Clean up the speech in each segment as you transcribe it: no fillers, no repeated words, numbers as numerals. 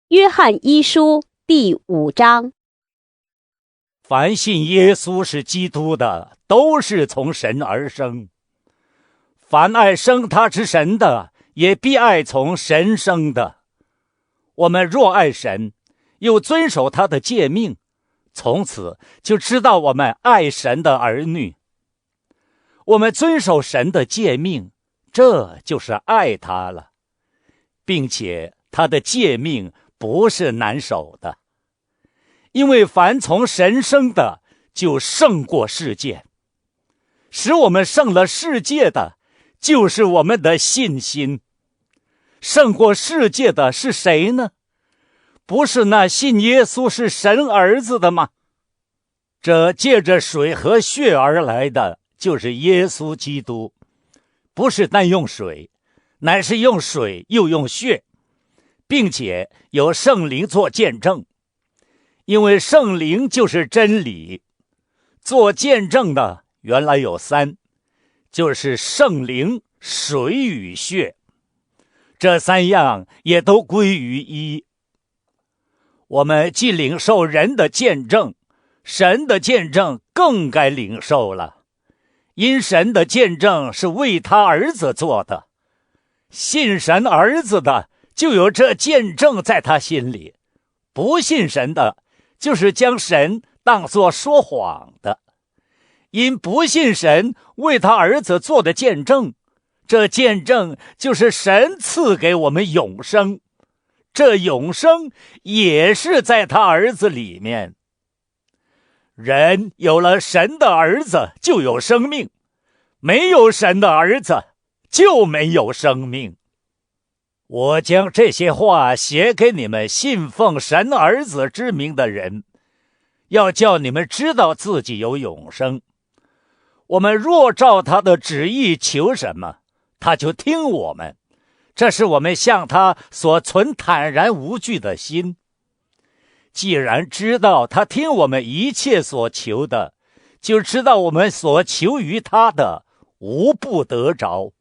约翰一书第5章。凡信耶稣是基督的，都是从神而生。凡爱生他之神的，也必爱从神生的。我们若爱神，又遵守他的诫命，从此就知道我们爱神的儿女。我们遵守神的诫命，这就是爱他了，并且他的诫命不是难守的，因为凡从神生的，就胜过世界。使我们胜了世界的，就是我们的信心。胜过世界的是谁呢？不是那信耶稣是神儿子的吗？这借着水和血而来的，就是耶稣基督，不是单用水，乃是用水又用血，并且有圣灵做见证。因为圣灵就是真理。做见证的原来有3，就是圣灵、水与血，这3样也都归于一。我们既领受人的见证，神的见证更该领受了，因神的见证是为他儿子做的。信神儿子的，就有这见证在他心里；不信神的，就是将神当作说谎的。因不信神为他儿子做的见证，这见证就是神赐给我们永生，这永生也是在他儿子里面。人有了神的儿子就有生命，没有神的儿子就没有生命。我将这些话写给你们信奉神儿子之名的人，要叫你们知道自己有永生。我们若照他的旨意求什么，他就听我们，这是我们向他所存坦然无惧的心。既然知道他听我们一切所求的，就知道我们所求于他的无不得着。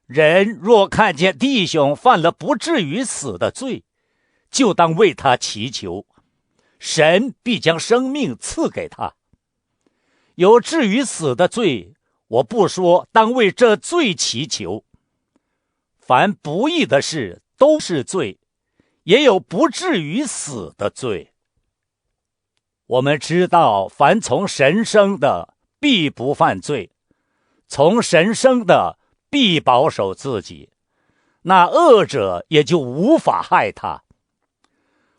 人若看见弟兄犯了不至于死的罪，就当为他祈求，神必将生命赐给他。有至于死的罪，我不说当为这罪祈求。凡不义的事都是罪，也有不至于死的罪。我们知道凡从神生的必不犯罪，从神生的必保守自己，那恶者也就无法害他。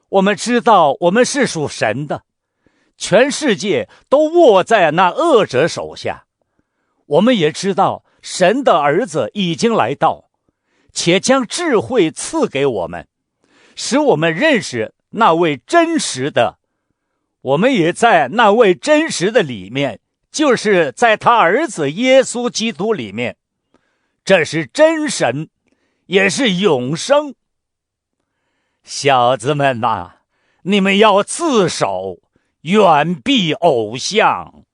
我们知道我们是属神的，全世界都握在那恶者手下。我们也知道神的儿子已经来到，且将智慧赐给我们，使我们认识那位真实的。我们也在那位真实的里面，就是在他儿子耶稣基督里面。这是真神，也是永生。小子们呐，你们要自守，远避偶像。